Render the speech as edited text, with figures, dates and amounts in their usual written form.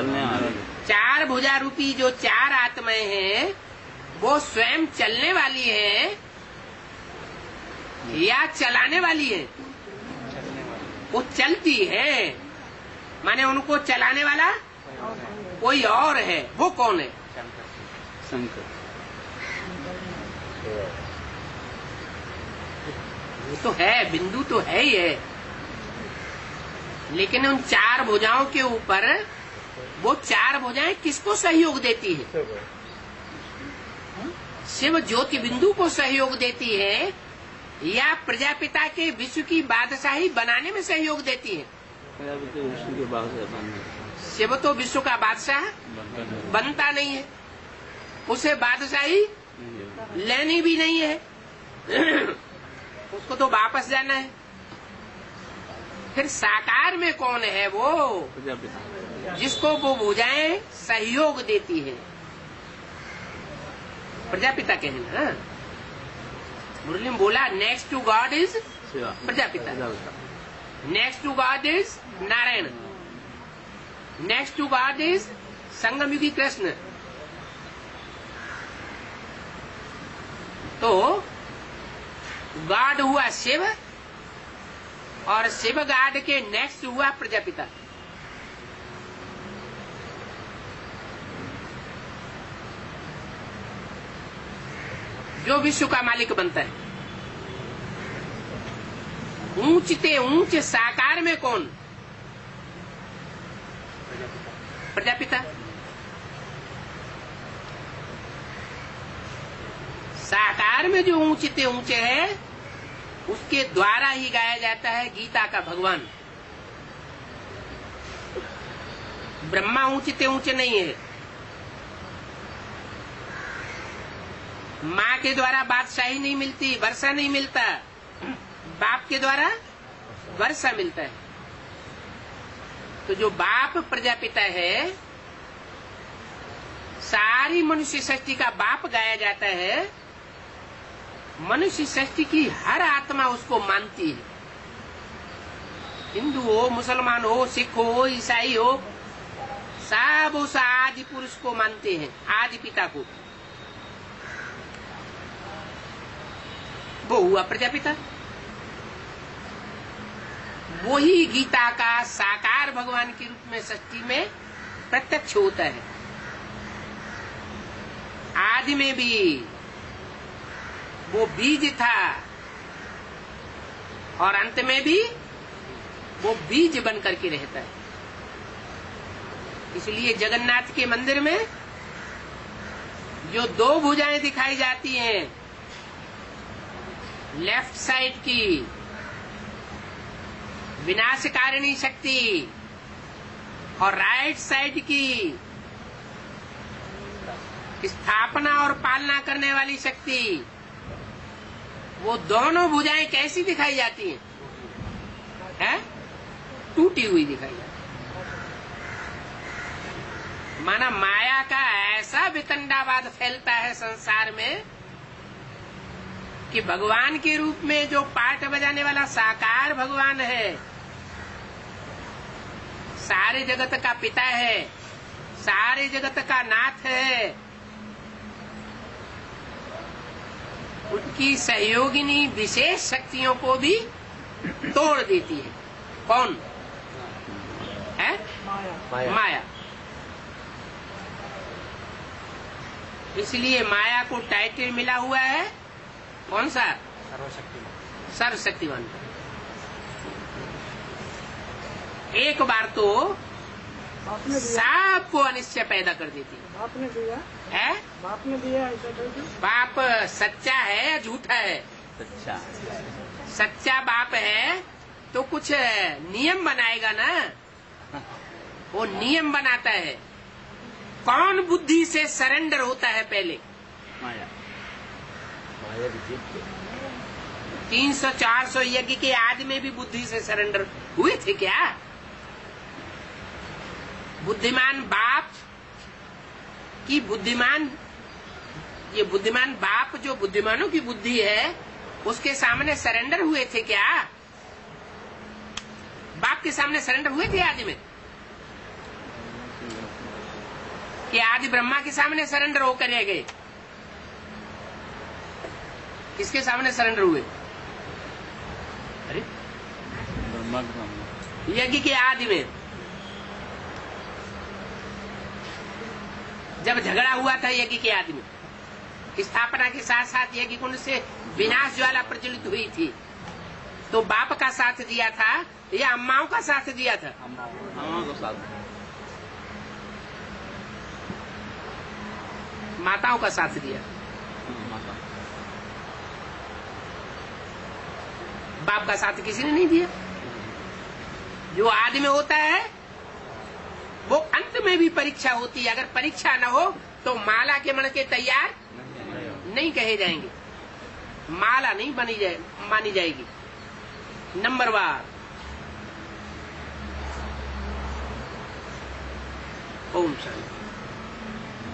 चलने वाले। चार भुजा रूपी जो चार आत्माएं हैं वो स्वयं चलने वाली है या चलाने वाली है? वो चलती है, माने उनको चलाने वाला कोई और है। वो कौन है? शंकर। वो तो है, बिंदु तो है ही है, लेकिन उन चार भुजाओं के ऊपर वो चार भुजाएं किसको सहयोग देती है? शिव ज्योति बिंदु को सहयोग देती है या प्रजापिता के विश्व की बादशाही बनाने में सहयोग देती है? विष्णु के बादशाह। शिव तो विश्व का बादशाह बनता नहीं है, उसे बादशाही लेनी भी नहीं है, उसको तो वापस जाना है। फिर साकार में कौन है? वो प्रजापिता, जिसको वो भुजाएं सहयोग देती है, प्रजापिता के हैं ना। मुरली में बोला next to God is Prajapita, next to God is Narayan, next to God is Sangam Yugi Krishna. तो गॉड हुआ शिव और शिव गॉड के नेक्स्ट हुआ प्रजापिता। जो विश्व का मालिक बनता है। ऊंचते ऊंच साकार में कौन? प्रजापिता। साकार में जो ऊंचते ऊंचे है उसके द्वारा ही गाया जाता है गीता का भगवान। ब्रह्मा ऊंचते ऊंचे नहीं है। माँ के द्वारा बादशाही नहीं मिलती, वर्षा नहीं मिलता, बाप के द्वारा वर्षा मिलता है। तो जो बाप प्रजापिता है, सारी मनुष्य सृष्टि का बाप गाया जाता है। मनुष्य सृष्टि की हर आत्मा उसको मानती है। हिंदू हो, मुसलमान हो, सिख हो, ईसाई हो, सब उस आदि पुरुष को मानते हैं, आदि पिता को। वो हुआ प्रजापिता। वही गीता का साकार भगवान के रूप में सृष्टि में प्रत्यक्ष होता है। आदि में भी वो बीज था और अंत में भी वो बीज बन करके रहता है। इसलिए जगन्नाथ के मंदिर में जो दो भुजाएं दिखाई जाती हैं, लेफ्ट साइड की विनाशकारिणी शक्ति और राइट साइड की स्थापना और पालना करने वाली शक्ति, वो दोनों भुजाएं कैसी दिखाई जाती हैं? है? टूटी हुई दिखाई जाती है। माना माया का ऐसा वितंडावाद फैलता है संसार में कि भगवान के रूप में जो पाठ बजाने वाला साकार भगवान है, सारे जगत का पिता है, सारे जगत का नाथ है, उनकी सहयोगिनी विशेष शक्तियों को भी तोड़ देती है। कौन है? माया। इसलिए माया को टाइटल मिला हुआ है कौन सा? सर्वशक्तिमान। एक बार तो सबको अनिश्चय पैदा कर देती है। बाप ने दिया है? बाप ने दिया ऐसा करके। बाप सच्चा है या झूठा है? सच्चा। सच्चा बाप है तो कुछ नियम बनाएगा ना। वो नियम बनाता है। कौन बुद्धि से सरेंडर होता है पहले? माया। 300-400 यज्ञ के आदि में भी बुद्धि से सरेंडर हुए थे क्या? बुद्धिमान बाप की बुद्धिमान, ये बुद्धिमान बाप जो बुद्धिमानों की बुद्धि है उसके सामने सरेंडर हुए थे क्या? बाप के सामने सरेंडर हुए थे आदि में? आदि ब्रह्मा के सामने सरेंडर होकर रह गए। किसके सामने सरेंडर हुए? अरे ब्रह्मा के सामने। यज्ञ के आदि में जब झगड़ा हुआ था यज्ञ के आदि में, स्थापना के साथ साथ यज्ञ कुंड से विनाश ज्वाला प्रज्वलित हुई थी, तो बाप का साथ दिया था या अम्माओं का साथ दिया था? अम्मा को साथ। माताओं का साथ दिया। माता। बाप का साथ किसी ने नहीं दिया। जो आदि में होता है वो अंत में भी परीक्षा होती है। अगर परीक्षा न हो तो माला के मन के तैयार नहीं कहे जाएंगे, माला नहीं मानी जाएगी। नंबर वार। ओम शांति।